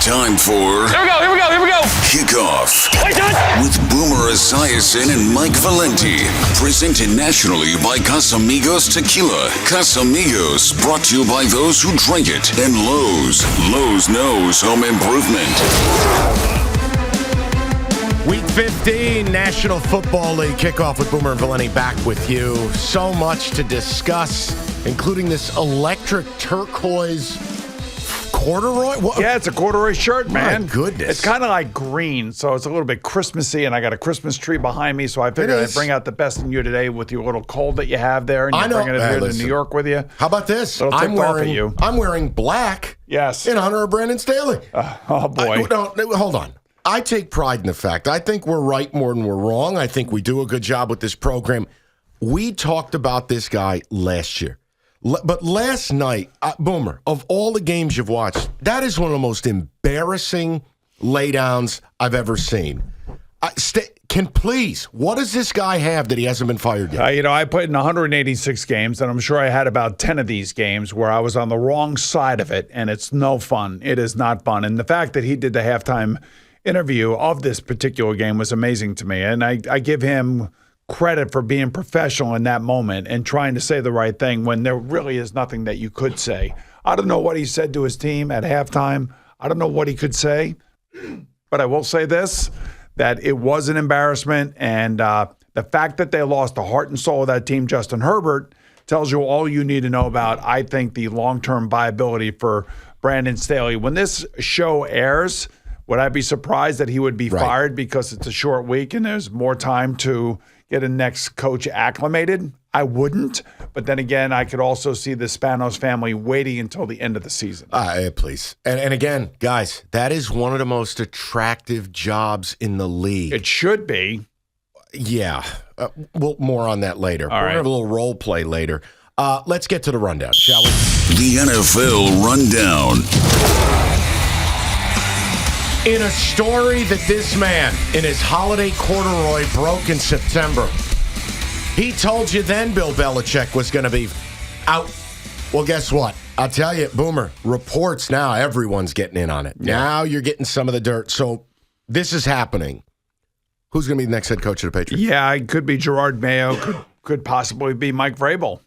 Time for... Here we go. Kickoff. Wait, With Boomer Esiason and Mike Valenti. Presented nationally by Casamigos Tequila. Casamigos, brought to you by those who drink it. And Lowe's. Lowe's knows home improvement. Week 15, National Football League kickoff with Boomer and Valenti back with you. So much to discuss, including this electric turquoise corduroy. What? Yeah, it's a corduroy shirt, man. My goodness. It's kind of like green, so it's a little bit Christmassy, and I got a Christmas tree behind me, so I figured I'd bring out the best in you today with your little cold that you have there, and you're bringing it here to New York with you. How about this? I'm wearing black. Yes. In honor of Brandon Staley. Oh, boy. Hold on. I take pride in the fact. I think we're right more than we're wrong. I think we do a good job with this program. We talked about this guy last year. But last night, Boomer, of all the games you've watched, that is one of the most embarrassing laydowns I've ever seen. What does this guy have that he hasn't been fired yet? I put in 186 games, and I'm sure I had about 10 of these games where I was on the wrong side of it, and it's no fun. It is not fun. And the fact that he did the halftime interview of this particular game was amazing to me. And I give him credit for being professional in that moment and trying to say the right thing when there really is nothing that you could say. I don't know what he said to his team at halftime. I don't know what he could say. But I will say this, that it was an embarrassment. And the fact that they lost the heart and soul of that team, Justin Herbert, tells you all you need to know about, I think, the long-term viability for Brandon Staley. When this show airs, would I be surprised that he would be fired because it's a short week and there's more time to get a next coach acclimated? I wouldn't. But then again, I could also see the Spanos family waiting until the end of the season. Please. And again, guys, that is one of the most attractive jobs in the league. It should be. Yeah. More on that later. All right. We're going to have a little role play later. Let's get to the rundown, shall we? The NFL Rundown. In a story that this man, in his holiday corduroy, broke in September, he told you then Bill Belichick was going to be out. Well, guess what? I'll tell you, Boomer, reports now, everyone's getting in on it. Yeah. Now you're getting some of the dirt. So this is happening. Who's going to be the next head coach of the Patriots? Yeah, it could be Gerard Mayo. Could possibly be Mike Vrabel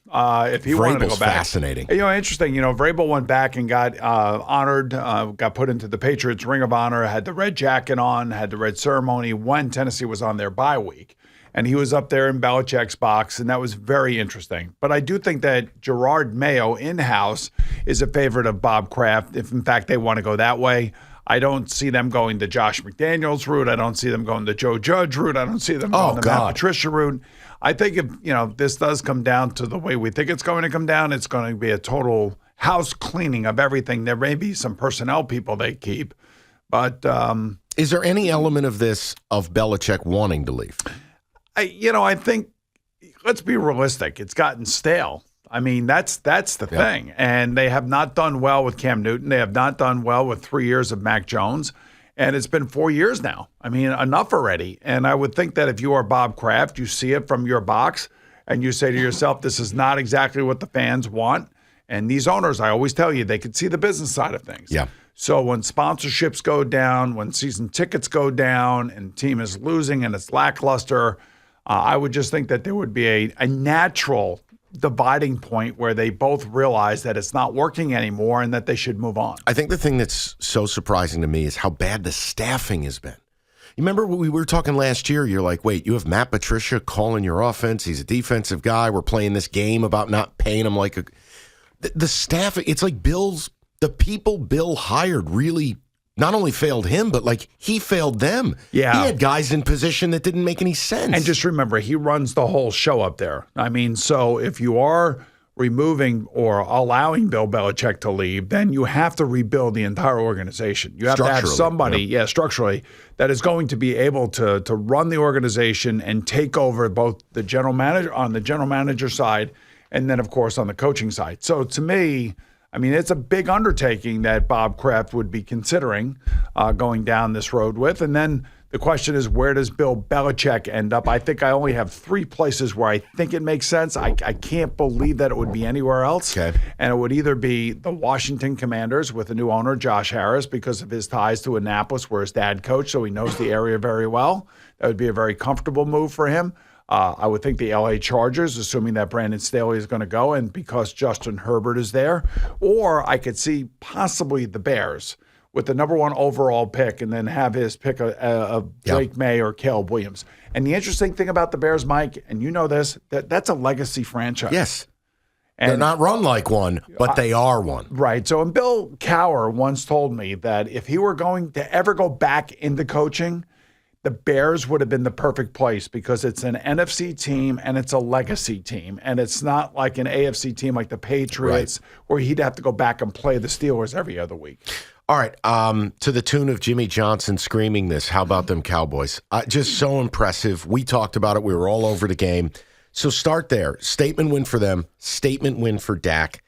if he wanted to go back. Fascinating. Interesting. Vrabel went back and got honored, got put into the Patriots Ring of Honor, had the red jacket on, had the red ceremony when Tennessee was on their bye week. And he was up there in Belichick's box, and that was very interesting. But I do think that Gerard Mayo in-house is a favorite of Bob Kraft, if in fact they want to go that way. I don't see them going the Josh McDaniels route. I don't see them going the Joe Judge route. I don't see them going the Matt Patricia route. I think if this does come down to the way we think it's going to come down, it's going to be a total house cleaning of everything. There may be some personnel people they keep, but is there any element of this of Belichick wanting to leave? I think, let's be realistic. It's gotten stale. I mean, that's the thing. And they have not done well with Cam Newton. They have not done well with 3 years of Mac Jones. And it's been 4 years now. I mean, enough already. And I would think that if you are Bob Kraft, you see it from your box and you say to yourself, this is not exactly what the fans want. And these owners, I always tell you, they can see the business side of things. Yeah. So when sponsorships go down, when season tickets go down and the team is losing and it's lackluster, I would just think that there would be a natural dividing point where they both realize that it's not working anymore and that they should move on. I think the thing that's so surprising to me is how bad the staffing has been. You remember we were talking last year, you're like, wait, you have Matt Patricia calling your offense. He's a defensive guy. We're playing this game about not paying him like the staff. It's like the people Bill hired really not only failed him, but like he failed them. Yeah. He had guys in position that didn't make any sense. And just remember, he runs the whole show up there. I mean, so if you are removing or allowing Bill Belichick to leave, then you have to rebuild the entire organization. You have to have somebody, structurally, that is going to be able to run the organization and take over both the general manager on the general manager side and then, of course, on the coaching side. So to me, I mean, it's a big undertaking that Bob Kraft would be considering going down this road with. And then The question is, where does Bill Belichick end up? I think I only have 3 places where I think it makes sense. I can't believe that it would be anywhere else. Okay. And it would either be the Washington Commanders with the new owner, Josh Harris, because of his ties to Annapolis, where his dad coached, so he knows the area very well. That would be a very comfortable move for him. I would think the LA Chargers, assuming that Brandon Staley is going to go, and because Justin Herbert is there. Or I could see possibly the Bears with the number 1 overall pick, and then have his pick of Drake May or Caleb Williams. And the interesting thing about the Bears, Mike, and you know this, that's a legacy franchise. Yes. And they're not run like one, but they are one. Right. So, and Bill Cowher once told me that if he were going to ever go back into coaching, the Bears would have been the perfect place because it's an NFC team and it's a legacy team. And it's not like an AFC team like the Patriots where he'd have to go back and play the Steelers every other week. All right. To the tune of Jimmy Johnson screaming this, how about them Cowboys? Just so impressive. We talked about it. We were all over the game. So start there. Statement win for them. Statement win for Dak.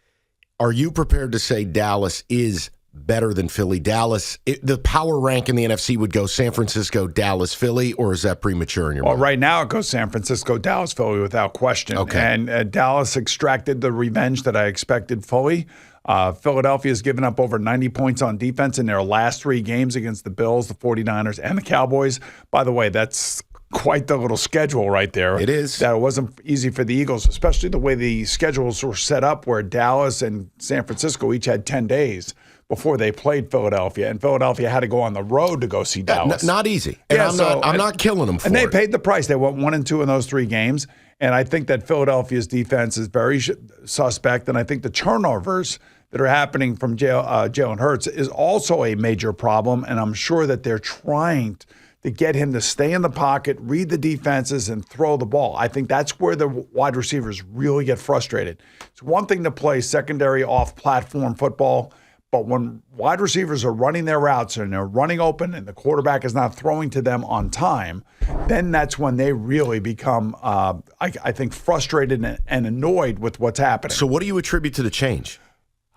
Are you prepared to say Dallas is better than Philly? Dallas, the power rank in the NFC would go San Francisco, Dallas, Philly, or is that premature in your mind? Well, right now it goes San Francisco, Dallas, Philly without question. Okay. And Dallas extracted the revenge that I expected fully. Philadelphia has given up over 90 points on defense in their last 3 games against the Bills, the 49ers, and the Cowboys. By the way, that's quite the little schedule right there. It is. That it wasn't easy for the Eagles, especially the way the schedules were set up where Dallas and San Francisco each had 10 days before they played Philadelphia, and Philadelphia had to go on the road to go see Dallas. Not easy. And I'm not killing them for it. And they paid the price. They went 1-2 in those 3 games. And I think that Philadelphia's defense is very suspect. And I think the turnovers that are happening from Jalen Hurts is also a major problem. And I'm sure that they're trying to get him to stay in the pocket, read the defenses, and throw the ball. I think that's where the wide receivers really get frustrated. It's one thing to play secondary off-platform football, but when wide receivers are running their routes and they're running open and the quarterback is not throwing to them on time, then that's when they really become, I think, frustrated and annoyed with what's happening. So what do you attribute to the change?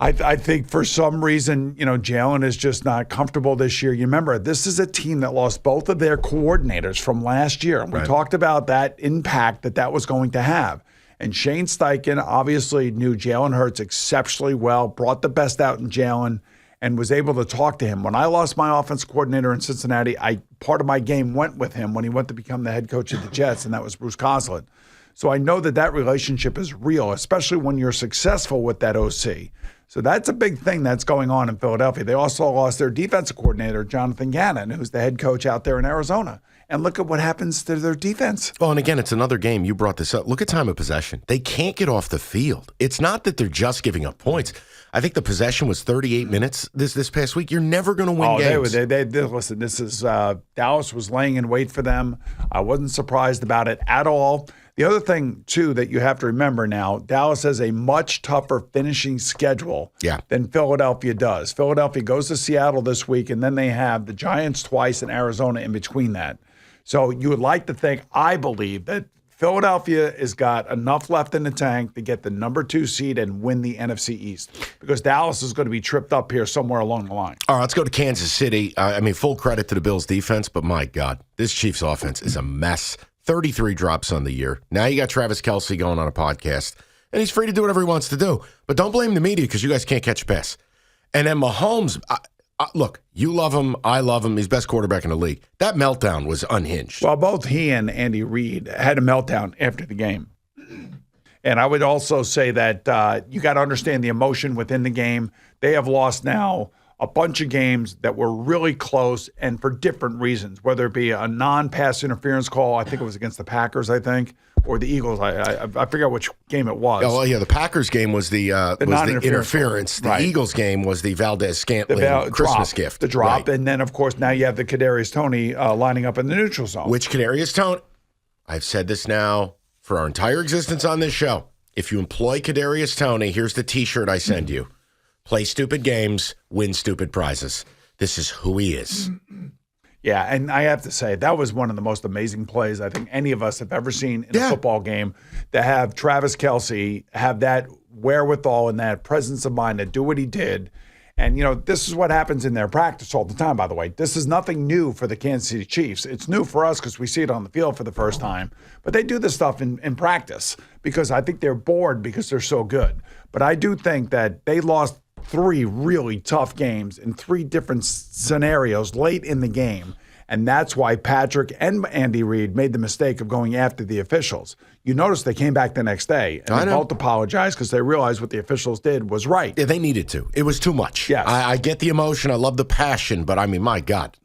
I think for some reason, Jalen is just not comfortable this year. You remember, this is a team that lost both of their coordinators from last year. And we talked about that impact that was going to have. And Shane Steichen obviously knew Jalen Hurts exceptionally well, brought the best out in Jalen, and was able to talk to him. When I lost my offense coordinator in Cincinnati, part of my game went with him when he went to become the head coach of the Jets, and that was Bruce Consolid. So I know that relationship is real, especially when you're successful with that OC. So that's a big thing that's going on in Philadelphia. They also lost their defensive coordinator, Jonathan Gannon, who's the head coach out there in Arizona. And look at what happens to their defense. Well, and again, it's another game. You brought this up. Look at time of possession. They can't get off the field. It's not that they're just giving up points. I think the possession was 38 minutes this past week. You're never going to win games. Listen, this is Dallas was laying in wait for them. I wasn't surprised about it at all. The other thing, too, that you have to remember now, Dallas has a much tougher finishing schedule than Philadelphia does. Philadelphia goes to Seattle this week, and then they have the Giants twice and Arizona in between that. So you would like to think, I believe, that Philadelphia has got enough left in the tank to get the number 2 seed and win the NFC East because Dallas is going to be tripped up here somewhere along the line. All right, let's go to Kansas City. Full credit to the Bills' defense, but my God, this Chiefs' offense is a mess. 33 drops on the year. Now you got Travis Kelce going on a podcast, and he's free to do whatever he wants to do. But don't blame the media because you guys can't catch a pass. And then Mahomes, look, you love him. I love him. He's best quarterback in the league. That meltdown was unhinged. Well, both he and Andy Reid had a meltdown after the game. And I would also say that you got to understand the emotion within the game. They have lost now a bunch of games that were really close and for different reasons, whether it be a non-pass interference call, I think it was against the Packers, or the Eagles. I forget which game it was. Oh, yeah, the Packers game was the interference. The Eagles game was the Valdez-Scantling Christmas gift. The drop, and then, of course, now you have the Kadarius Toney lining up in the neutral zone. Which Kadarius Toney, I've said this now for our entire existence on this show. If you employ Kadarius Toney, here's the T-shirt I send you. Play stupid games, win stupid prizes. This is who he is. Yeah, and I have to say, that was one of the most amazing plays I think any of us have ever seen in a football game, to have Travis Kelce have that wherewithal and that presence of mind to do what he did And, this is what happens in their practice all the time, by the way. This is nothing new for the Kansas City Chiefs. It's new for us because we see it on the field for the first time. But they do this stuff in practice because I think they're bored because they're so good. But I do think that they lost 3 really tough games in 3 different scenarios late in the game. And that's why Patrick and Andy Reid made the mistake of going after the officials. You notice they came back the next day and they both apologized because they realized what the officials did was right. Yeah, they needed to. It was too much. Yes. I get the emotion. I love the passion. But, I mean, my God.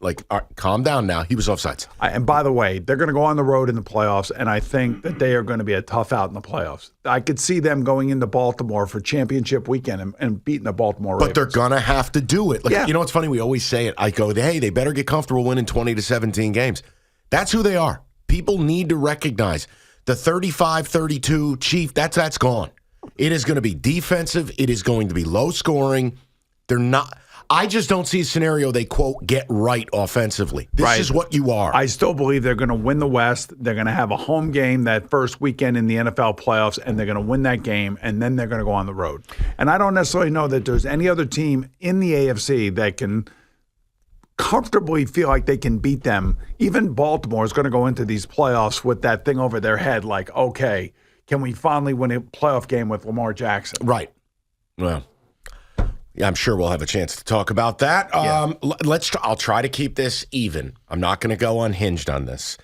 Calm down now. He was offsides. And by the way, they're going to go on the road in the playoffs, and I think that they are going to be a tough out in the playoffs. I could see them going into Baltimore for championship weekend and beating the Baltimore Ravens. But they're going to have to do it. Yeah. You know what's funny? We always say it. I go, hey, they better get comfortable winning 20 to 17 games. That's who they are. People need to recognize the 35-32 Chief, that's gone. It is going to be defensive. It is going to be low scoring. They're not. I just don't see a scenario they, quote, get right offensively. This is what you are. I still believe they're going to win the West. They're going to have a home game that first weekend in the NFL playoffs, and they're going to win that game, and then they're going to go on the road. And I don't necessarily know that there's any other team in the AFC that can comfortably feel like they can beat them. Even Baltimore is going to go into these playoffs with that thing over their head like, okay, can we finally win a playoff game with Lamar Jackson? Right. Well, yeah, I'm sure we'll have a chance to talk about that. Yeah. I'll try to keep this even. I'm not going to go unhinged on this.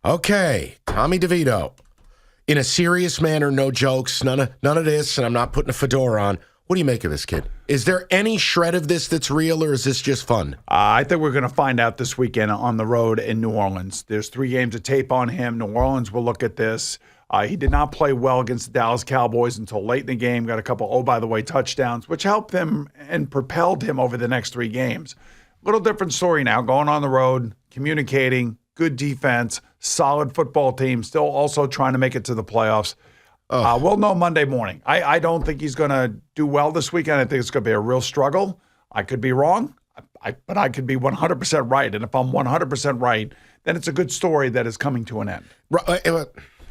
Okay, Tommy DeVito. In a serious manner, no jokes, none of this, and I'm not putting a fedora on. What do you make of this kid? Is there any shred of this that's real, or is this just fun? I think we're going to find out this weekend on the road in New Orleans. There's 3 games of tape on him. New Orleans will look at this. He did not play well against the Dallas Cowboys until late in the game. Got a couple, touchdowns, which helped him and propelled him over the next 3 games. Little different story now, going on the road, communicating, good defense, solid football team, still also trying to make it to the playoffs. We'll know Monday morning. I don't think he's going to do well this weekend. I think it's going to be a real struggle. I could be wrong, but I could be 100% right. And if I'm 100% right, then it's a good story that is coming to an end.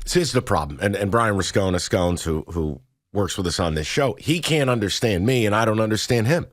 See, this is the problem. And Brian Scones, who works with us on this show, he can't understand me, and I don't understand him.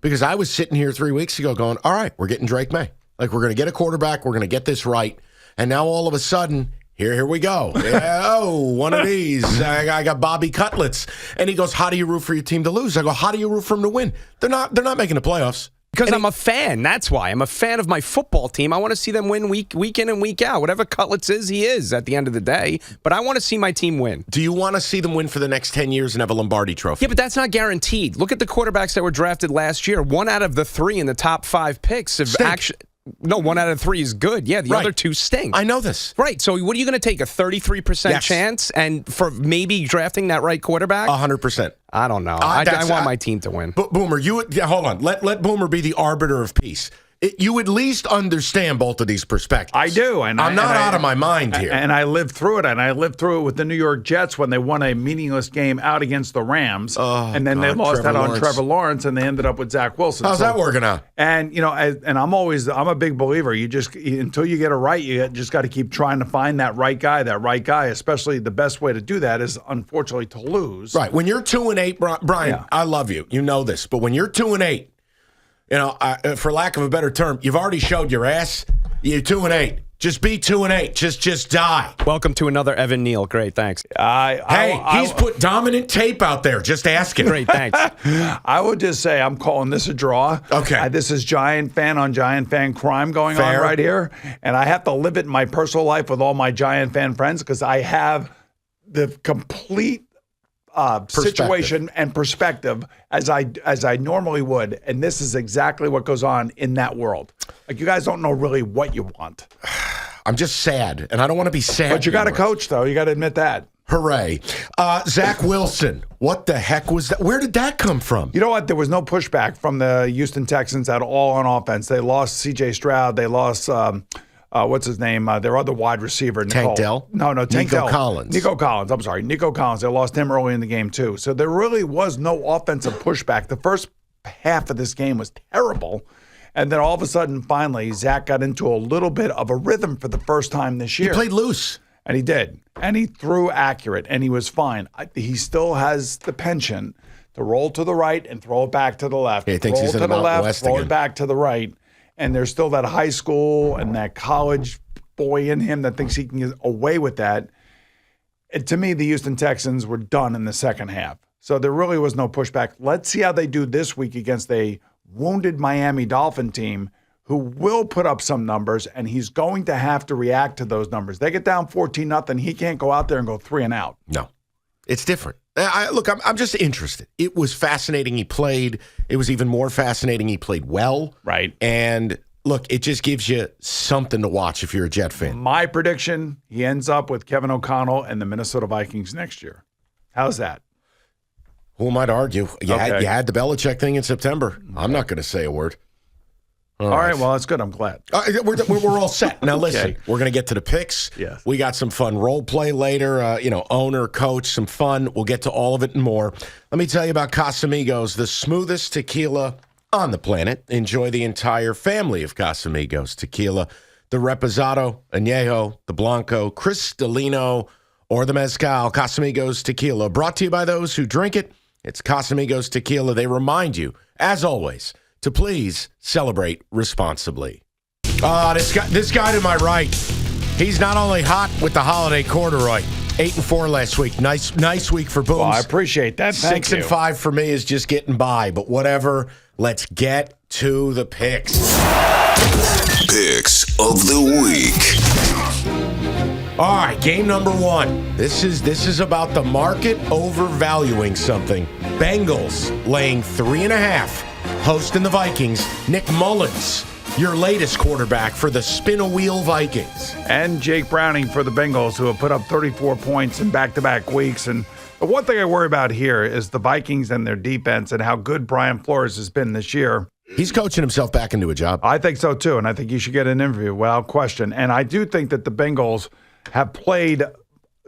Because I was sitting here 3 weeks ago going, all right, we're getting Drake May. Like, we're going to get a quarterback. We're going to get this right. And now all of a sudden, here we go. Yeah, one of these. I got Bobby CUTLETS. And he goes, how do you root for your team to lose? I go, how do you root for them to win? They're not making the playoffs. Because I'm a fan. That's why. I'm a fan of my football team. I want to see them win week in and week out. Whatever CUTLETS is, he is at the end of the day. But I want to see my team win. Do you want to see them win for the next 10 years and have a Lombardi trophy? Yeah, but that's not guaranteed. Look at the quarterbacks that were drafted last year. 1 out of the 3 in the top 5 picks have actually... No, 1 out of 3 is good. Yeah, the other 2 stink. I know this. Right. So what are you going to take, a 33% chance and for maybe drafting that right quarterback? 100%. I don't know. I want my team to win. But Boomer, hold on. Let Boomer be the arbiter of peace. You at least understand both of these perspectives. I do. And I'm not out of my mind here. And I lived through it. And I lived through it with the New York Jets when they won a meaningless game out against the Rams. And then they lost on Trevor Lawrence, and they ended up with Zach Wilson. How's that working out? And, I'm a big believer. Until you get it right, you just got to keep trying to find that right guy, especially the best way to do that is, unfortunately, to lose. Right. When you're 2-8, Brian, I love you. You know this. But when you're 2-8, for lack of a better term, you've already showed your ass. You're 2-8. Just be 2-8. Just die. Welcome to another Evan Neal. Great, thanks. He's put dominant tape out there. Just ask him. Great, thanks. I would just say I'm calling this a draw. Okay. This is Giant fan on Giant fan crime going on right here. And I have to live it in my personal life with all my Giant fan friends because I have the complete situation and perspective as I normally would, and this is exactly what goes on in that world. Like, you guys don't know really what you want. I'm just sad, and I don't want to be sad. But you got to coach, though. You got to admit that. Hooray. Zach Wilson, what the heck was that? Where did that come from? You know what? There was no pushback from the Houston Texans at all on offense. They lost C.J. Stroud. They lost what's his name? Their other wide receiver, Tank Dell? No, Tank Dell. Nico Collins. I'm sorry. Nico Collins. They lost him early in the game, too. So there really was no offensive pushback. The first half of this game was terrible. And then all of a sudden, finally, Zach got into a little bit of a rhythm for the first time this year. He played loose. And he did. And he threw accurate, and he was fine. He still has the penchant to roll to the right and throw it back to the left. Yeah, he thinks roll he's in to the the Mountain left, West throw again. it back to the right. And there's still that high school and that college boy in him that thinks he can get away with that. To me, the Houston Texans were done in the second half. So there really was no pushback. Let's see how they do this week against a wounded Miami Dolphin team who will put up some numbers, and he's going to have to react to those numbers. They get down 14-0. He can't go out there and go 3 and out. No, it's different. I'm just interested. It was fascinating he played. It was even more fascinating he played well. Right. And look, it just gives you something to watch if you're a Jet fan. My prediction, he ends up with Kevin O'Connell and the Minnesota Vikings next year. How's that? Who am I to argue? You Okay. had the Belichick thing in September. I'm not going to say a word. All right, well, that's good. I'm glad. We're all set. Now, listen, Okay. we're going to get to the picks. Yes. We got some fun role play later, owner, coach, some fun. We'll get to all of it and more. Let me tell you about Casamigos, the smoothest tequila on the planet. Enjoy the entire family of Casamigos tequila, the Reposado, Añejo, the Blanco, Cristalino, or the Mezcal. Casamigos tequila, brought to you by those who drink it. It's Casamigos tequila. They remind you, as always, to please celebrate responsibly. This guy to my right, he's not only hot with the holiday corduroy. 8-4 last week. Nice week for Booms. Well, I appreciate that. Thank 6 and 5 for me is just getting by, but whatever. Let's get to the picks. Picks of the week. All right, game number 1. This is about the market overvaluing something. Bengals laying 3.5, hosting the Vikings. Nick Mullins, your latest quarterback for the spin-a-wheel Vikings. And Jake Browning for the Bengals, who have put up 34 points in back-to-back weeks. And the one thing I worry about here is the Vikings and their defense and how good Brian Flores has been this year. He's coaching himself back into a job. I think so, too, and I think he should get an interview without question. And I do think that the Bengals have played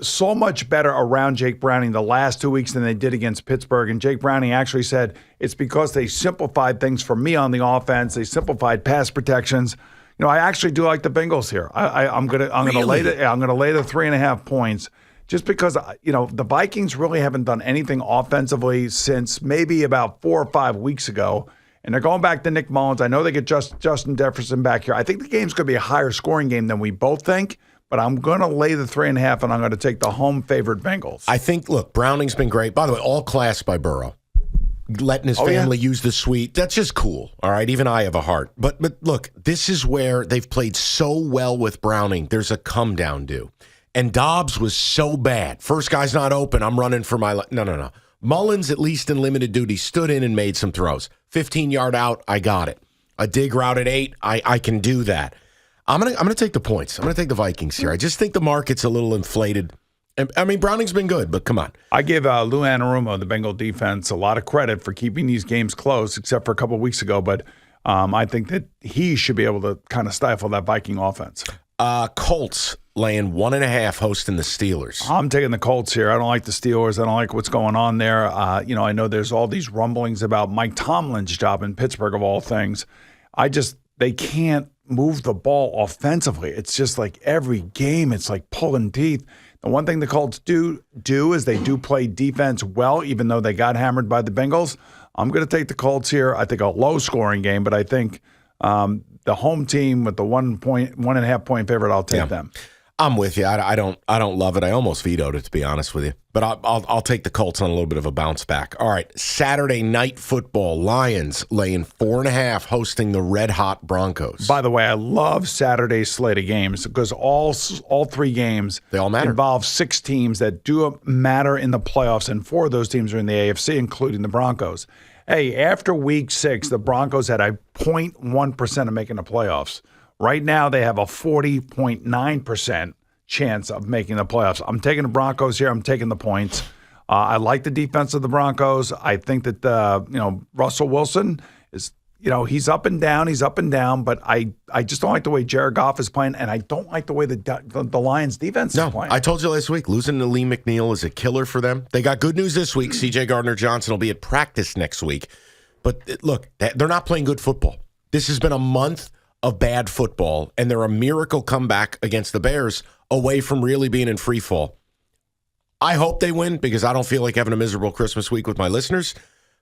so much better around Jake Browning the last 2 weeks than they did against Pittsburgh. And Jake Browning actually said it's because they simplified things for me on the offense. They simplified pass protections. You know, I actually do like the Bengals here. I'm gonna lay the 3.5 points just because the Vikings really haven't done anything offensively since maybe about 4 or 5 weeks ago. And they're going back to Nick Mullins. I know they get Justin Jefferson back here. I think the game's going to be a higher scoring game than we both think. But I'm going to lay the 3.5, and I'm going to take the home favorite Bengals. I think, look, Browning's been great. By the way, all class by Burrow. Letting his family use the suite. That's just cool. All right, even I have a heart. But look, this is where they've played so well with Browning. There's a come down due. And Dobbs was so bad. First guy's not open. I'm running for my life. No. Mullins, at least in limited duty, stood in and made some throws. 15-yard out, I got it. A dig route at 8, I can do that. I'm gonna take the points. I'm gonna take the Vikings here. I just think the market's a little inflated. I mean, Browning's been good, but come on. I give Lou Anarumo, the Bengal defense, a lot of credit for keeping these games close, except for a couple of weeks ago. But I think that he should be able to kind of stifle that Viking offense. Colts laying 1.5, hosting the Steelers. I'm taking the Colts here. I don't like the Steelers. I don't like what's going on there. I know there's all these rumblings about Mike Tomlin's job in Pittsburgh, of all things. They can't move the ball offensively. It's just like every game, it's like pulling teeth. The one thing the Colts do is they do play defense well, even though they got hammered by the Bengals. I'm going to take the Colts here. I think a low-scoring game, but I think the home team with the 1.5 point favorite, I'll take them. I'm with you. I don't love it. I almost vetoed it, to be honest with you. But I'll take the Colts on a little bit of a bounce back. All right, Saturday night football. Lions laying 4.5, hosting the red-hot Broncos. By the way, I love Saturday's slate of games because all 3 games they all matter. Involve 6 teams that do matter in the playoffs, and 4 of those teams are in the AFC, including the Broncos. Hey, after week 6, the Broncos had a 0.1% of making the playoffs. Right now, they have a 40.9% chance of making the playoffs. I'm taking the Broncos here. I'm taking the points. I like the defense of the Broncos. I think that Russell Wilson is, he's up and down. But I just don't like the way Jared Goff is playing, and I don't like the way the Lions defense is playing. I told you last week, losing to Lee McNeil is a killer for them. They got good news this week. C.J. Gardner-Johnson will be at practice next week. But look, they're not playing good football. This has been a month of bad football, and they're a miracle comeback against the Bears away from really being in free fall. I hope they win because I don't feel like having a miserable Christmas week with my listeners,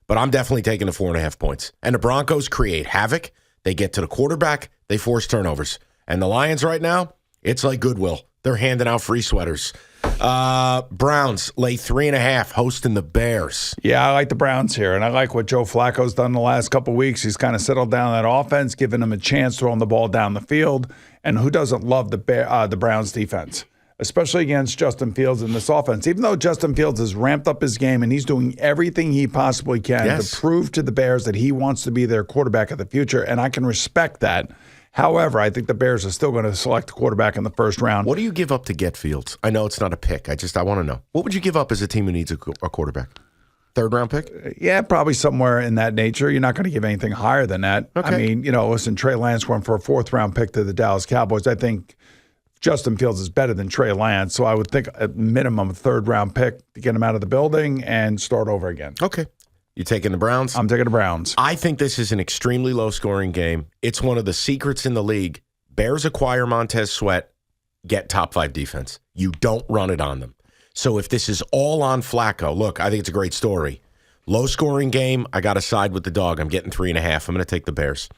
But I'm definitely taking the 4.5 points. And the Broncos create havoc. They get to the quarterback. They force turnovers. And the Lions right now, it's like Goodwill. They're handing out free sweaters. Browns lay 3.5, hosting the Bears. Yeah, I like the Browns here, and I like what Joe Flacco's done the last couple of weeks. He's kind of settled down that offense, giving them a chance throwing the ball down the field. And who doesn't love the Browns defense, especially against Justin Fields in this offense? Even though Justin Fields has ramped up his game and he's doing everything he possibly can to prove to the Bears that he wants to be their quarterback of the future, and I can respect that. However, I think the Bears are still going to select a quarterback in the first round. What do you give up to get Fields? I know it's not a pick. I want to know. What would you give up as a team who needs a quarterback? Third-round pick? Yeah, probably somewhere in that nature. You're not going to give anything higher than that. Okay. I mean, listen, Trey Lance went for a fourth-round pick to the Dallas Cowboys. I think Justin Fields is better than Trey Lance, so I would think at minimum a third-round pick to get him out of the building and start over again. Okay. You taking the Browns? I'm taking the Browns. I think this is an extremely low-scoring game. It's one of the secrets in the league. Bears acquire Montez Sweat, get top 5 defense. You don't run it on them. So if this is all on Flacco, look, I think it's a great story. Low-scoring game, I got to side with the dog. I'm getting 3.5. I'm going to take the Bears.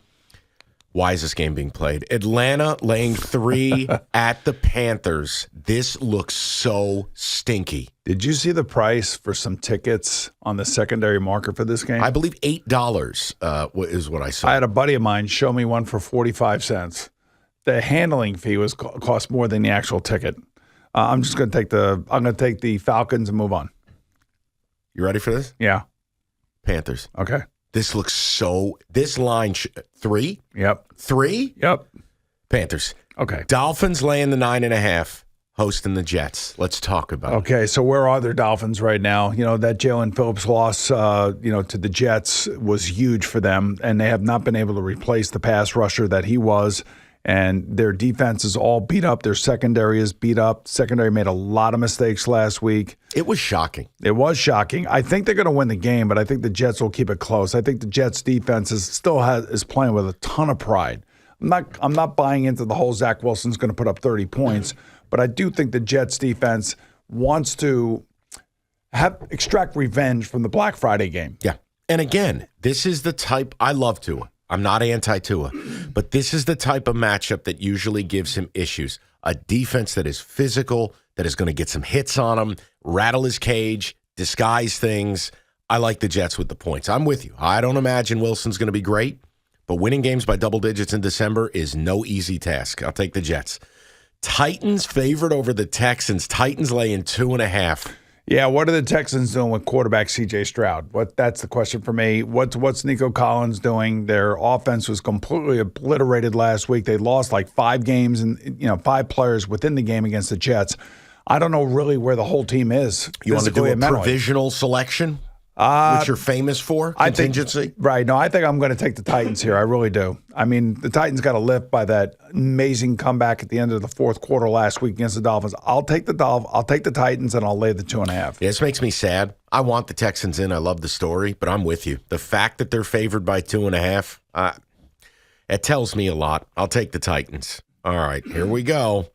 Why is this game being played? Atlanta laying 3 at the Panthers. This looks so stinky. Did you see the price for some tickets on the secondary market for this game? I believe $8 is what I saw. I had a buddy of mine show me one for 45 cents. The handling fee was cost more than the actual ticket. I'm just going to take the Falcons and move on. You ready for this? Yeah. Panthers. Okay. This looks so. This line 3. Yep. 3. Yep. Panthers. Okay. Dolphins laying the 9.5, hosting the Jets. Let's talk about it. Okay, so where are their Dolphins right now? That Jalen Phillips loss, to the Jets was huge for them, and they have not been able to replace the pass rusher that he was. And their defense is all beat up. Their secondary is beat up. Secondary made a lot of mistakes last week. It was shocking. It was shocking. I think they're going to win the game, but I think the Jets will keep it close. I think the Jets defense is playing with a ton of pride. I'm not buying into the whole Zach Wilson's going to put up 30 points, but I do think the Jets defense wants to extract revenge from the Black Friday game. Yeah. And again, this is the type I love Tua. I'm not anti-Tua, but this is the type of matchup that usually gives him issues. A defense that is physical, that is going to get some hits on him, rattle his cage, disguise things. I like the Jets with the points. I'm with you. I don't imagine Wilson's going to be great, but winning games by double digits in December is no easy task. I'll take the Jets. Titans favored over the Texans. Titans laying 2.5. Yeah, what are the Texans doing with quarterback C.J. Stroud? That's the question for me. What's Nico Collins doing? Their offense was completely obliterated last week. They lost like 5 games and 5 players within the game against the Jets. I don't know really where the whole team is. You want to do a provisional selection? Which you're famous for? Contingency? Right. No, I think I'm going to take the Titans here. I really do. I mean, the Titans got a lift by that amazing comeback at the end of the fourth quarter last week against the Dolphins. I'll take the Titans, and I'll lay the 2.5. Yeah, this makes me sad. I want the Texans in. I love the story, but I'm with you. The fact that they're favored by 2.5, it tells me a lot. I'll take the Titans. All right, here we go.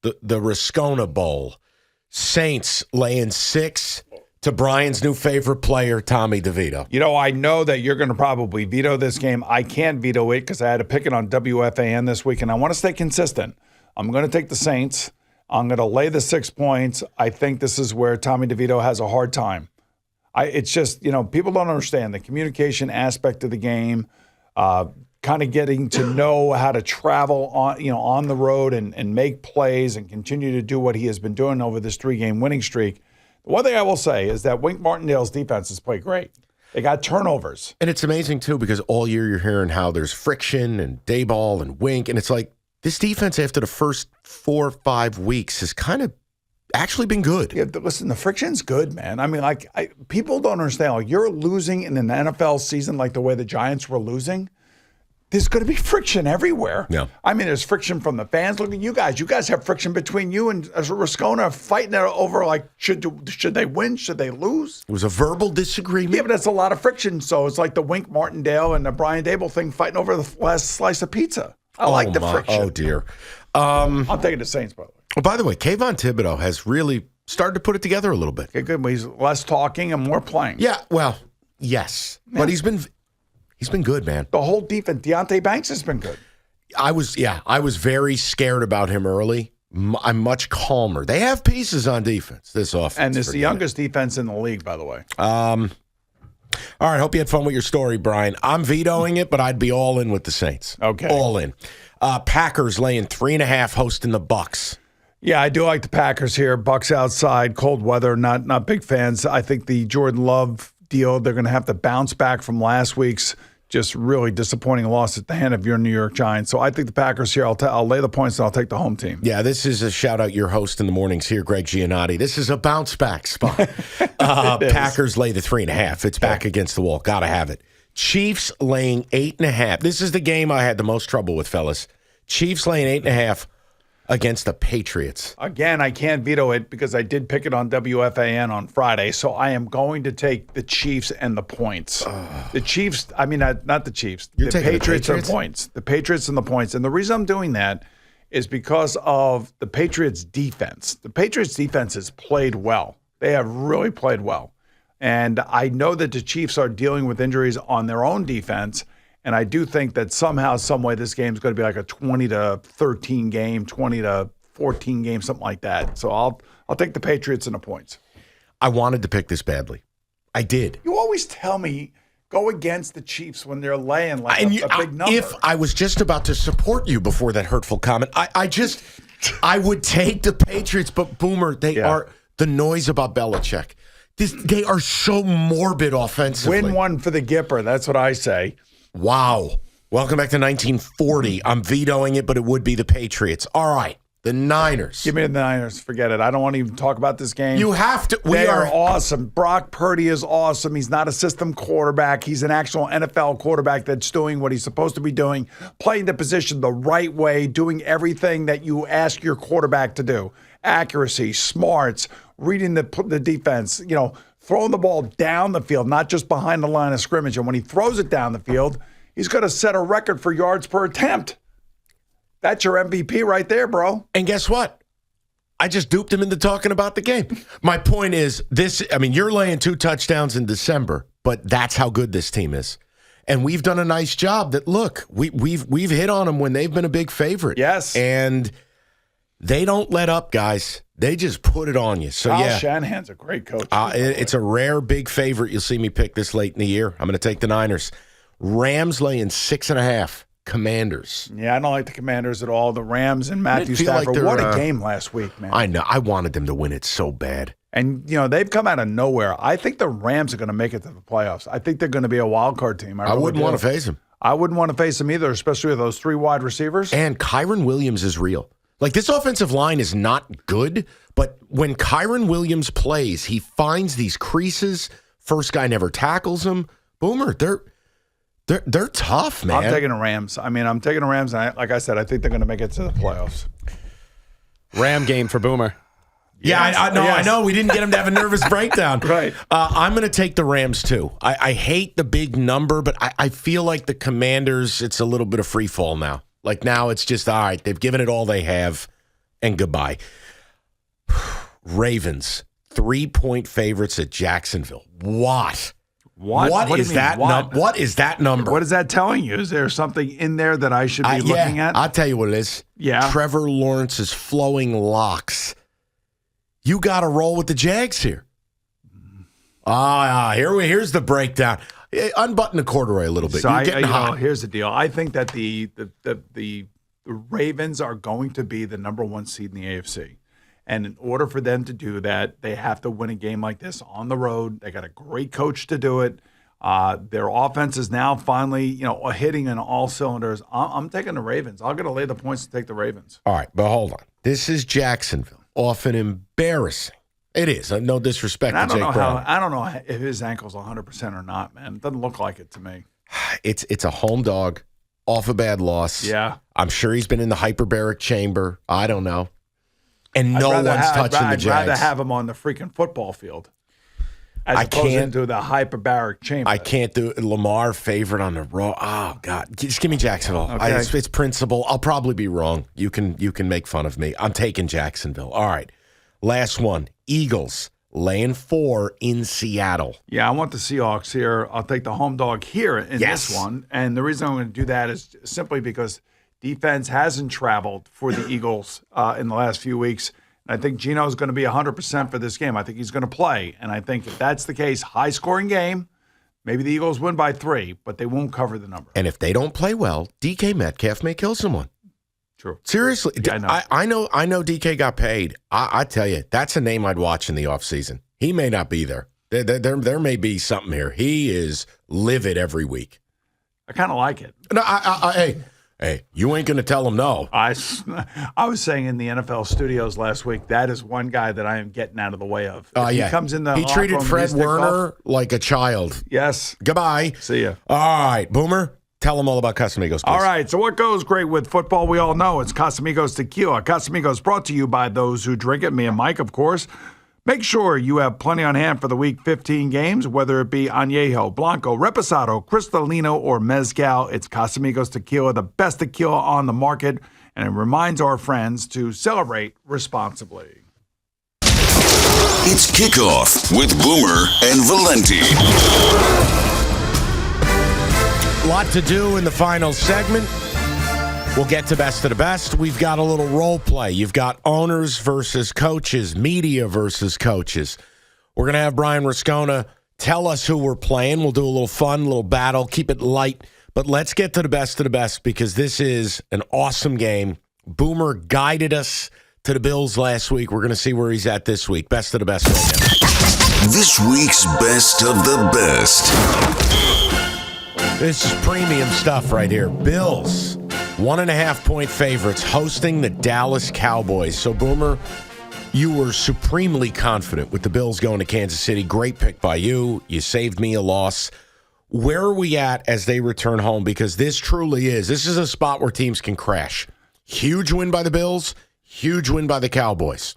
The Riscona Bowl. Saints laying 6 to Brian's new favorite player, Tommy DeVito. I know that you're going to probably veto this game. I can't veto it because I had to pick it on WFAN this week, and I want to stay consistent. I'm going to take the Saints. I'm going to lay the 6 points. I think this is where Tommy DeVito has a hard time. It's just, people don't understand the communication aspect of the game, kind of getting to know how to travel on the road and make plays and continue to do what he has been doing over this 3-game winning streak. The one thing I will say is that Wink Martindale's defense has played great. They got turnovers. And it's amazing, too, because all year you're hearing how there's friction and Dayball and Wink, and it's like this defense after the first 4 or 5 weeks has kind of actually been good. Yeah, listen, the friction's good, man. I mean, people don't understand. You're losing in an NFL season like the way the Giants were losing. There's going to be friction everywhere. Yeah. I mean, there's friction from the fans. Look at you guys. You guys have friction between you and Riscona fighting over, should they win? Should they lose? It was a verbal disagreement. Yeah, but that's a lot of friction. So it's like the Wink Martindale and the Brian Daboll thing fighting over the last slice of pizza. I like the friction. Oh, dear. I'm taking the Saints, by the way. Oh, by the way, Kayvon Thibodeau has really started to put it together a little bit. Okay, good. He's less talking and more playing. Yeah, well, Yes, but he's been good, man. The whole defense, Deontay Banks has been good. I was very scared about him early. I'm much calmer. They have pieces on defense, this offense. And it's the youngest defense in the league, by the way. All right, hope you had fun with your story, Brian. I'm vetoing it, but I'd be all in with the Saints. Okay. All in. Packers laying 3.5 hosting the Bucks. Yeah, I do like the Packers here. Bucks outside, cold weather, not big fans. I think the Jordan Love deal, they're going to have to bounce back from last week's just really disappointing loss at the hand of your New York Giants. So I think the Packers here, I'll lay the points and I'll take the home team. Yeah, this is a shout-out your host in the mornings here, Greg Giannotti. This is a bounce-back spot. Packers lay the 3.5. It's back against the wall. Got to have it. Chiefs laying 8.5. This is the game I had the most trouble with, fellas. Chiefs laying 8.5 against the Patriots. Again, I can't veto it because I did pick it on WFAN on Friday. So I am going to take the Chiefs and the points. The Chiefs, I mean, not the Chiefs. You're the taking Patriots the and points. The Patriots and the points. And the reason I'm doing that is because of the Patriots' defense. The Patriots' defense has played well. They have really played well. And I know that the Chiefs are dealing with injuries on their own defense. And I do think that somehow, some way, this game is going to be like a 20-13 game, 20-14 game, something like that. So I'll take the Patriots and the points. I wanted to pick this badly. I did. You always tell me go against the Chiefs when they're laying like a big number. If I was just about to support you before that hurtful comment, I would take the Patriots, but Boomer, they are the noise about Belichick. They are so morbid offensively. Win one for the Gipper. That's what I say. Wow. Welcome back to 1940. I'm vetoing it, but it would be the Patriots. All right. The Niners. Give me the Niners. Forget it. I don't want to even talk about this game. You have to. They are awesome. Brock Purdy is awesome. He's not a system quarterback. He's an actual NFL quarterback that's doing what he's supposed to be doing, playing the position the right way, doing everything that you ask your quarterback to do. Accuracy, smarts, reading the defense, throwing the ball down the field, not just behind the line of scrimmage. And when he throws it down the field, he's going to set a record for yards per attempt. That's your MVP right there, bro. And guess what? I just duped him into talking about the game. My point is you're laying 2 touchdowns in December, but that's how good this team is. And we've done a nice job that, look, we've hit on them when they've been a big favorite. Yes. And they don't let up, guys. They just put it on you. So, Kyle Shanahan's a great coach. It's a rare big favorite you'll see me pick this late in the year. I'm going to take the Niners. Rams laying 6.5. Commanders. Yeah, I don't like the Commanders at all. The Rams and Matthew Stafford. Like what a game last week, man. I know. I wanted them to win it so bad. And, they've come out of nowhere. I think the Rams are going to make it to the playoffs. I think they're going to be a wild card team. I wouldn't want to face them. I wouldn't want to face them either, especially with those 3 wide receivers. And Kyron Williams is real. Like, this offensive line is not good, but when Kyron Williams plays, he finds these creases. First guy never tackles him. Boomer, they're tough, man. I'm taking the Rams. I'm taking the Rams, and like I said, I think they're going to make it to the playoffs. Ram game for Boomer. Yeah, yes. I know. We didn't get him to have a nervous breakdown. Right. I'm going to take the Rams, too. I hate the big number, but I feel like the Commanders, it's a little bit of free fall now. Like, now it's just, all right, they've given it all they have, and goodbye. Ravens, 3-point favorites at Jacksonville. What is that number? What is that number? What is that telling you? Is there something in there that I should be looking at? I'll tell you what it is. Yeah. Trevor Lawrence's flowing locks. You got to roll with the Jags here. Here's the breakdown. Unbutton the corduroy a little bit. So You're getting hot. Here's the deal. I think that the Ravens are going to be the number 1 seed in the AFC. And in order for them to do that, they have to win a game like this on the road. They got a great coach to do it. Their offense is now finally, hitting on all cylinders. I'm taking the Ravens. I'm going to lay the points to take the Ravens. All right, but hold on. This is Jacksonville. Often embarrassing. It is. No disrespect to Jake Brown. I don't know if his ankle's 100% or not, man. It doesn't look like it to me. It's a home dog off a bad loss. Yeah. I'm sure he's been in the hyperbaric chamber. I don't know. And no one's touching the Jags. I'd rather have him on the freaking football field as opposed to the hyperbaric chamber. I can't do Lamar favorite on the raw. Oh, God. Just give me Jacksonville. Okay. It's principle. I'll probably be wrong. You can make fun of me. I'm taking Jacksonville. All right. Last one. Eagles laying 4 in Seattle. Yeah, I want the Seahawks here. I'll take the home dog here in this one. And the reason I'm going to do that is simply because defense hasn't traveled for the Eagles in the last few weeks. And I think Geno is going to be 100% for this game. I think he's going to play. And I think if that's the case, high-scoring game, maybe the Eagles win by 3, but they won't cover the number. And if they don't play well, DK Metcalf may kill someone. True. Seriously. Yeah, I know DK got paid. I tell you, that's a name I'd watch in the offseason. He may not be there. There may be something here. He is livid every week. I kind of like it. No, hey, you ain't going to tell him no. I was saying in the NFL studios last week, that is one guy that I am getting out of the way of. He comes in the He treated room, Fred Warner like a child. Yes. Goodbye. See ya. All right, Boomer, tell them all about Casamigos, please. All right, so what goes great with football? We all know it's Casamigos Tequila. Casamigos brought to you by those who drink it, me and Mike, of course. Make sure you have plenty on hand for the Week 15 games, whether it be Añejo, Blanco, Reposado, Cristalino, or Mezcal. It's Casamigos Tequila, the best tequila on the market, and it reminds our friends to celebrate responsibly. It's Kickoff with Boomer and Valenti. A lot to do in the final segment. We'll get to best of the best. We've got a little role play. You've got owners versus coaches, media versus coaches. We're going to have Brian Rascona tell us who we're playing. We'll do a little fun, little battle, keep it light. But let's get to the best of the best because this is an awesome game. Boomer guided us to the Bills last week. We're going to see where he's at this week. Best of the best right now. This week's best of the best. This is premium stuff right here. Bills. 1.5-point favorites hosting the Dallas Cowboys. So, Boomer, you were supremely confident with the Bills going to Kansas City. Great pick by you. You saved me a loss. Where are we at as they return home? Because this is a spot where teams can crash. Huge win by the Bills, huge win by the Cowboys.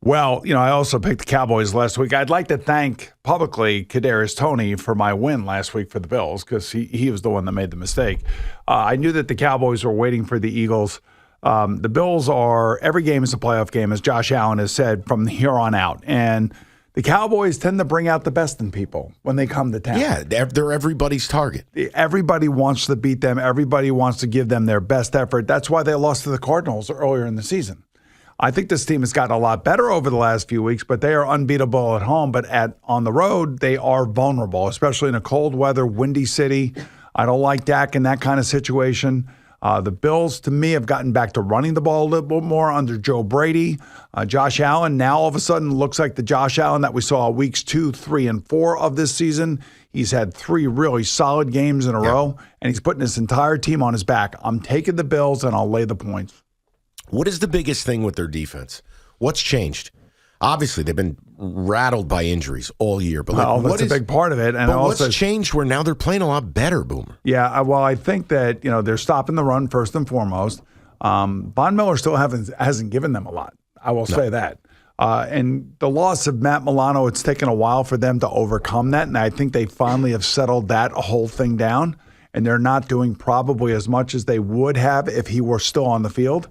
Well, I also picked the Cowboys last week. I'd like to thank publicly Kadarius Toney for my win last week for the Bills because he was the one that made the mistake. I knew that the Cowboys were waiting for the Eagles. The Bills every game is a playoff game, as Josh Allen has said, from here on out. And the Cowboys tend to bring out the best in people when they come to town. Yeah, they're everybody's target. Everybody wants to beat them. Everybody wants to give them their best effort. That's why they lost to the Cardinals earlier in the season. I think this team has gotten a lot better over the last few weeks, but they are unbeatable at home. But on the road, they are vulnerable, especially in a cold weather, windy city. I don't like Dak in that kind of situation. The Bills, to me, have gotten back to running the ball a little bit more under Joe Brady. Josh Allen now all of a sudden looks like the Josh Allen that we saw weeks 2, 3, and 4 of this season. He's had 3 really solid games in a row, and he's putting his entire team on his back. I'm taking the Bills, and I'll lay the points. What is the biggest thing with their defense? What's changed? Obviously, they've been rattled by injuries all year. But that's a big part of it. And also, what's changed where now they're playing a lot better, Boomer? Yeah, well, I think that they're stopping the run first and foremost. Von Miller still hasn't given them a lot. I will say that. And the loss of Matt Milano, it's taken a while for them to overcome that. And I think they finally have settled that whole thing down. And they're not doing probably as much as they would have if he were still on the field.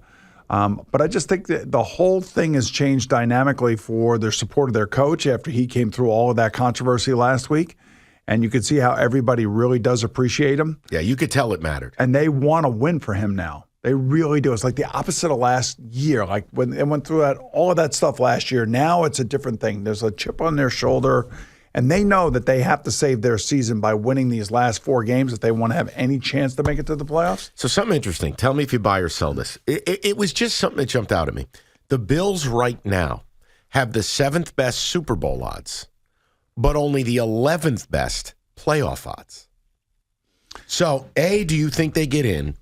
But I just think that the whole thing has changed dynamically for their support of their coach after he came through all of that controversy last week. And you could see how everybody really does appreciate him. Yeah, you could tell it mattered. And they want to win for him now. They really do. It's like the opposite of last year. Like when they went through all of that stuff last year, now it's a different thing. There's a chip on their shoulder. And they know that they have to save their season by winning these last 4 games if they want to have any chance to make it to the playoffs. So something interesting. Tell me if you buy or sell this. It was just something that jumped out at me. The Bills right now have the 7th best Super Bowl odds, but only the 11th best playoff odds. So, A, do you think they get in?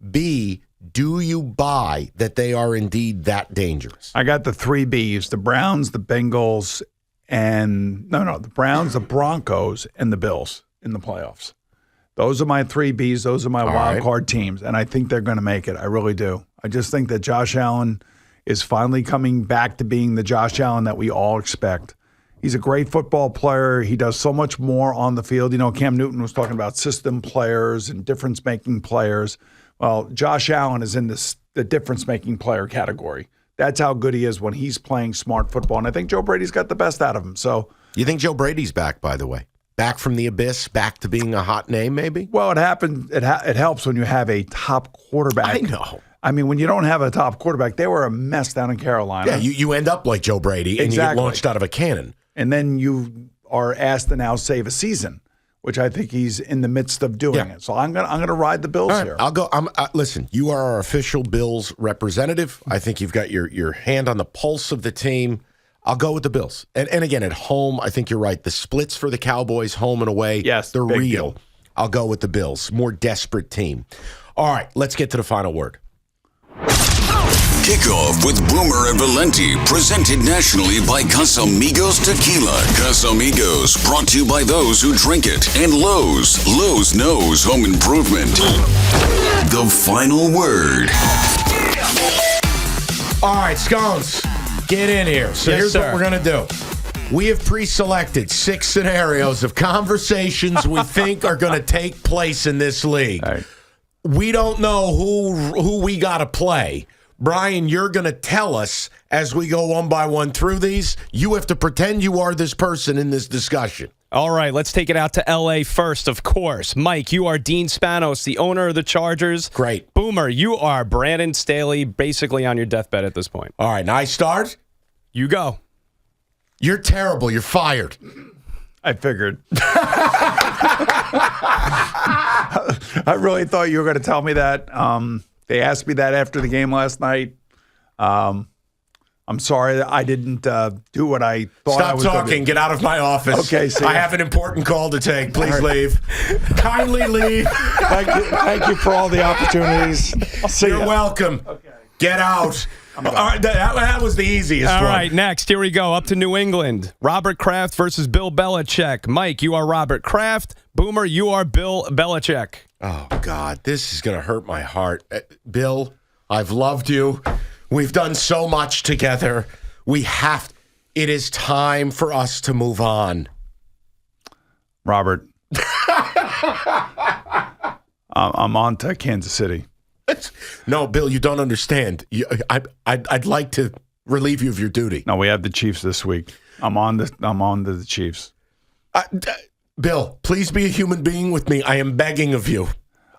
B, do you buy that they are indeed that dangerous? I got the 3 Bs, the Browns, the Bengals, the Browns, the Broncos, and the Bills in the playoffs. Those are my 3 Bs. Those are my wild card teams, and I think they're going to make it. I really do. I just think that Josh Allen is finally coming back to being the Josh Allen that we all expect. He's a great football player. He does so much more on the field. Cam Newton was talking about system players and difference-making players. Well, Josh Allen is in the difference-making player category. That's how good he is when he's playing smart football. And I think Joe Brady's got the best out of him. So, You think Joe Brady's back, by the way? Back from the abyss, back to being a hot name, maybe? well, it happens. It helps when you have a top quarterback. I know. I mean, when you don't have a top quarterback, they were a mess down in Carolina. Yeah, you end up like Joe Brady, and you get launched out of a cannon. And then you are asked to now save a season, which I think he's in the midst of doing it. So I'm gonna ride the Bills here. I'll go. Listen, you are our official Bills representative. I think you've got your hand on the pulse of the team. I'll go with the Bills. And again, at home, I think you're right. The splits for the Cowboys, home and away, yes, they're big real. deal. I'll go with the Bills. More desperate team. All right, let's get to the final word. Kickoff with Boomer and Valenti, presented nationally by Casamigos Tequila. Casamigos, brought to you by those who drink it. And Lowe's. Lowe's knows home improvement. The final word. All right, Scones, get in here. So here's what we're going to do. We have pre-selected 6 scenarios of conversations we think are going to take place in this league. All right. We don't know who we got to play. Brian, you're going to tell us as we go one by one through these. You have to pretend you are this person in this discussion. All right, let's take it out to L.A. first, of course. Mike, you are Dean Spanos, the owner of the Chargers. Great. Boomer, you are Brandon Staley, basically on your deathbed at this point. All right, now I start. You go. You're terrible. You're fired. I figured. I really thought you were going to tell me that. They asked me that after the game last night. I'm sorry that I didn't do what I thought I was Stop going to talking. do. Get out of my office. Okay, see I ya. have an important call to take. Please leave. Kindly leave. Thank you for all the opportunities. I'll see You're you. welcome. Okay. Get out. All right, that was the easiest All one. right, next, here we go. Up to New England. Robert Kraft versus Bill Belichick. Mike, you are Robert Kraft. Boomer, you are Bill Belichick. Oh, God, this is going to hurt my heart. Bill, I've loved you. We've done so much together. It is time for us to move on. Robert. I'm on to Kansas City. No, Bill, you don't understand. I'd like to relieve you of your duty. No, we have the Chiefs this week. I'm on to the Chiefs. Bill, please be a human being with me. I am begging of you.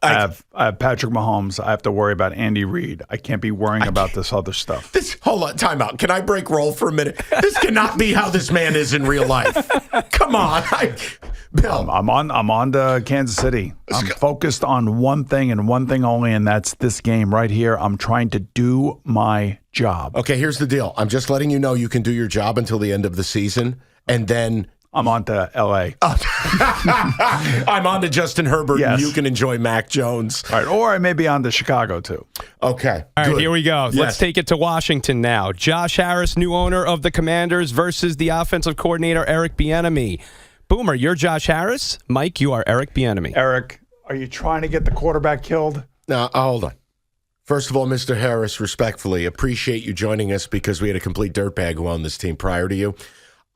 I have Patrick Mahomes. I have to worry about Andy Reid. I can't be worrying about this other stuff. Hold on, time out. Can I break roll for a minute? This cannot be how this man is in real life. Come on, Bill. I'm on to Kansas City. I'm focused on one thing and one thing only, and that's this game right here. I'm trying to do my job. Okay, here's the deal. I'm just letting you know you can do your job until the end of the season, and then I'm on to L.A. I'm on to Justin Herbert, Yes. and you can enjoy Mac Jones. All right, or I may be on to Chicago, too. Okay. All right, good. here we go. Yes. Let's take it to Washington now. Josh Harris, new owner of the Commanders, versus the offensive coordinator, Eric Bieniemy. Boomer, you're Josh Harris. Mike, you are Eric Bieniemy. Eric, are you trying to get the quarterback killed? Now, hold on. First of all, Mr. Harris, respectfully, appreciate you joining us because we had a complete dirtbag who owned this team prior to you.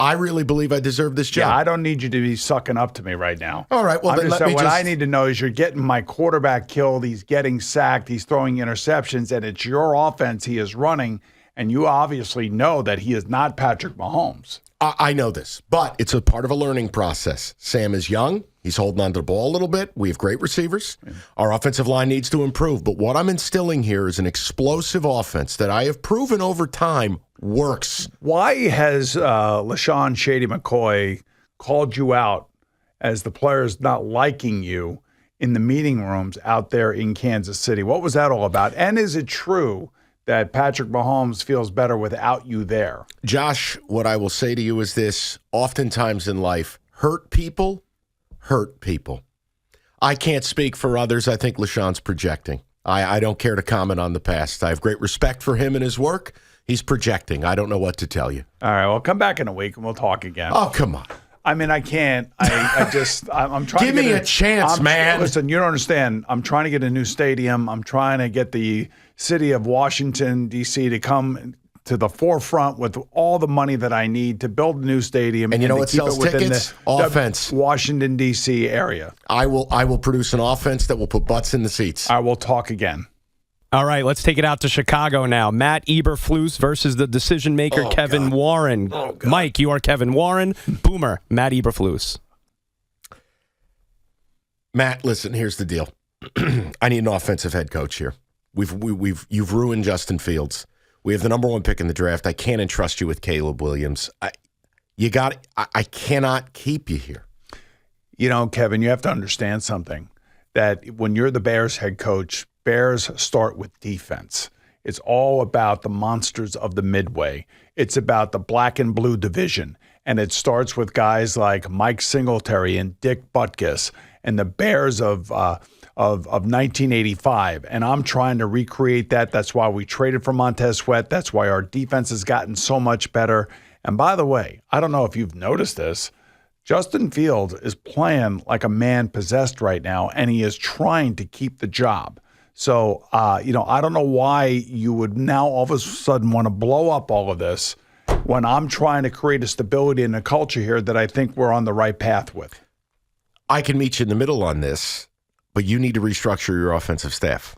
I really believe I deserve this job. Yeah, I don't need you to be sucking up to me right now. All right, well, I'm then just let me saying, what just... I need to know is you're getting my quarterback killed. He's getting sacked. He's throwing interceptions, and it's your offense he is running, and you obviously know that he is not Patrick Mahomes. I know this, but it's a part of a learning process. Sam is young. He's holding on to the ball a little bit. We have great receivers. Our offensive line needs to improve. But what I'm instilling here is an explosive offense that I have proven over time works. Why has LaShawn Shady McCoy called you out as the players not liking you in the meeting rooms out there in Kansas City? What was that all about? And is it true that Patrick Mahomes feels better without you there? Josh, what I will say to you is this. Oftentimes in life, hurt people hurt people. I can't speak for others. I think LaShawn's projecting. I don't care to comment on the past. I have great respect for him and his work. He's projecting. I don't know what to tell you. All right, well, come back in a week and we'll talk again. Oh, come on. I mean, I can't. I'm trying Give to me get a chance, man. Listen, you don't understand. I'm trying to get a new stadium. I'm trying to get the city of Washington, D.C. to come to the forefront with all the money that I need to build a new stadium. And you know to what keep sells it within tickets? the Offense. Washington, D.C. area. I will produce an offense that will put butts in the seats. I will talk again. All right, let's take it out to Chicago now. Matt Eberflus versus the decision maker Kevin Warren. Mike, you are Kevin Warren. Boomer, Matt Eberflus. Matt, listen, here's the deal. I need an offensive head coach here. You've ruined Justin Fields. We have the number 1 pick in the draft. I can't entrust you with Caleb Williams. I cannot keep you here. You know, Kevin, you have to understand something, that when you're the Bears head coach, Bears start with defense. It's all about the monsters of the Midway. It's about the black and blue division. And it starts with guys like Mike Singletary and Dick Butkus and the Bears of 1985. And I'm trying to recreate that. That's why we traded for Montez Sweat. That's why our defense has gotten so much better. And by the way, I don't know if you've noticed this, Justin Fields is playing like a man possessed right now, and he is trying to keep the job. So, I don't know why you would now all of a sudden want to blow up all of this when I'm trying to create a stability in a culture here that I think we're on the right path with. I can meet you in the middle on this, but you need to restructure your offensive staff.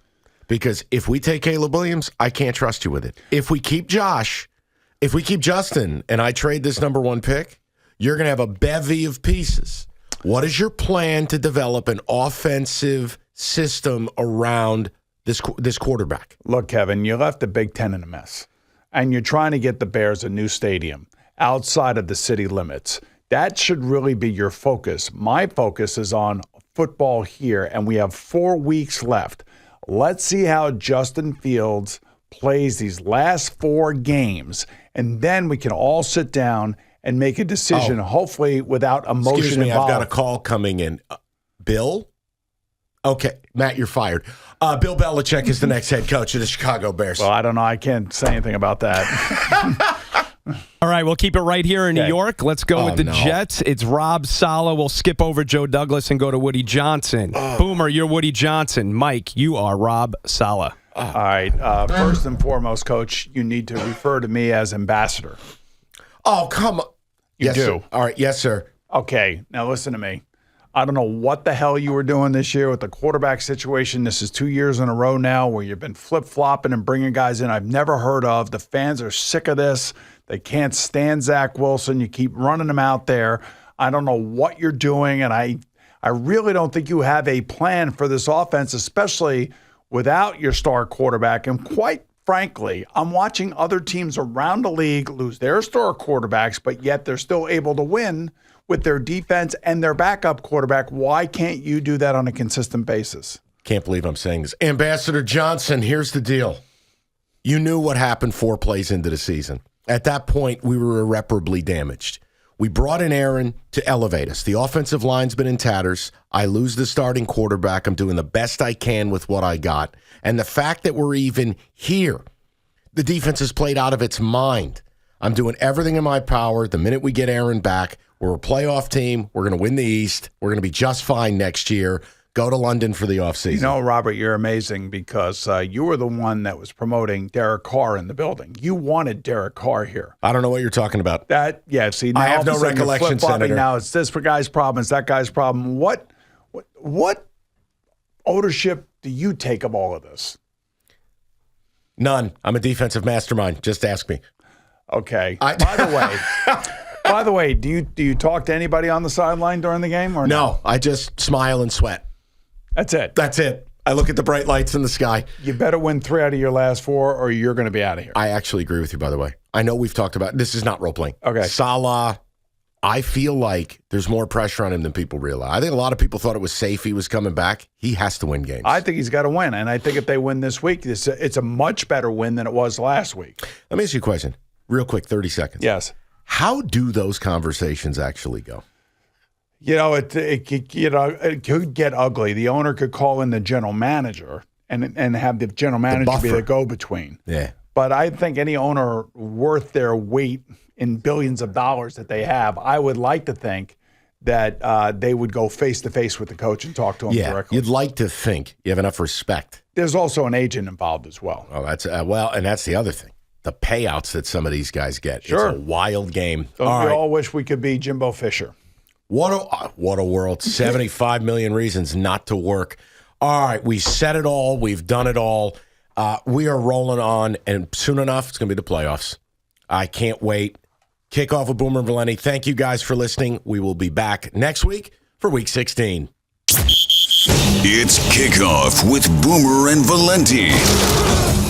Because if we take Caleb Williams, I can't trust you with it. If we keep Justin, and I trade this number 1 pick, you're going to have a bevy of pieces. What is your plan to develop an offensive system around this quarterback? Look, Kevin, you left the Big Ten in a mess, and you're trying to get the Bears a new stadium outside of the city limits. That should really be your focus. My focus is on football here, and we have 4 weeks left. Let's see how Justin Fields plays these last 4 games, and then we can all sit down and make a decision, hopefully without emotion Excuse me, involved. I've got a call coming in. Bill? Okay, Matt, you're fired. Bill Belichick is the next head coach of the Chicago Bears. Well, I don't know. I can't say anything about that. All right, we'll keep it right here in New York. Let's go with the Jets. It's Rob Saleh. We'll skip over Joe Douglas and go to Woody Johnson. Boomer, you're Woody Johnson. Mike, you are Rob Saleh. All right. First and foremost, Coach, you need to refer to me as ambassador. Oh, come on. You do. Sir. All right. Yes, sir. Okay. Now listen to me. I don't know what the hell you were doing this year with the quarterback situation. This is 2 years in a row now where you've been flip-flopping and bringing guys in I've never heard of. The fans are sick of this. They can't stand Zach Wilson. You keep running him out there. I don't know what you're doing, and I really don't think you have a plan for this offense, especially without your star quarterback. And quite frankly, I'm watching other teams around the league lose their star quarterbacks, but yet they're still able to win with their defense and their backup quarterback. Why can't you do that on a consistent basis? Can't believe I'm saying this. Ambassador Johnson, here's the deal. You knew what happened 4 plays into the season. At that point, we were irreparably damaged. We brought in Aaron to elevate us. The offensive line's been in tatters. I lose the starting quarterback. I'm doing the best I can with what I got. And the fact that we're even here, the defense has played out of its mind. I'm doing everything in my power. The minute we get Aaron back, we're a playoff team. We're going to win the East. We're going to be just fine next year. Go to London for the offseason. You know, Robert, you're amazing because you were the one that was promoting Derek Carr in the building. You wanted Derek Carr here. I don't know what you're talking about. See, now I have no recollection, Senator. Now it's this guy's problem, it's that guy's problem. What ownership do you take of all of this? None. I'm a defensive mastermind. Just ask me. Okay. By the way, do you talk to anybody on the sideline during the game or no? I just smile and sweat. That's it. That's it. I look at the bright lights in the sky. You better win 3 out of your last 4 or you're going to be out of here. I actually agree with you, by the way. I know we've talked about this is not role playing. Okay. Salah, I feel like there's more pressure on him than people realize. I think a lot of people thought it was safe he was coming back. He has to win games. I think he's got to win, and I think if they win this week, it's a much better win than it was last week. Let me ask you a question. Real quick, 30 seconds. Yes. How do those conversations actually go? You know, it could get ugly. The owner could call in the general manager and have the general manager be the go-between. Yeah. But I think any owner worth their weight in billions of dollars that they have, I would like to think that they would go face-to-face with the coach and talk to him directly. You'd like to think you have enough respect. There's also an agent involved as well. Oh, that's and that's the other thing. The payouts that some of these guys get. Sure. It's a wild game. We all wish we could be Jimbo Fisher. What a world. 75 million reasons not to work. All right, we said it all. We've done it all. We are rolling on, and soon enough, it's going to be the playoffs. I can't wait. Kickoff with Boomer and Valenti. Thank you guys for listening. We will be back next week for Week 16. It's Kickoff with Boomer and Valenti.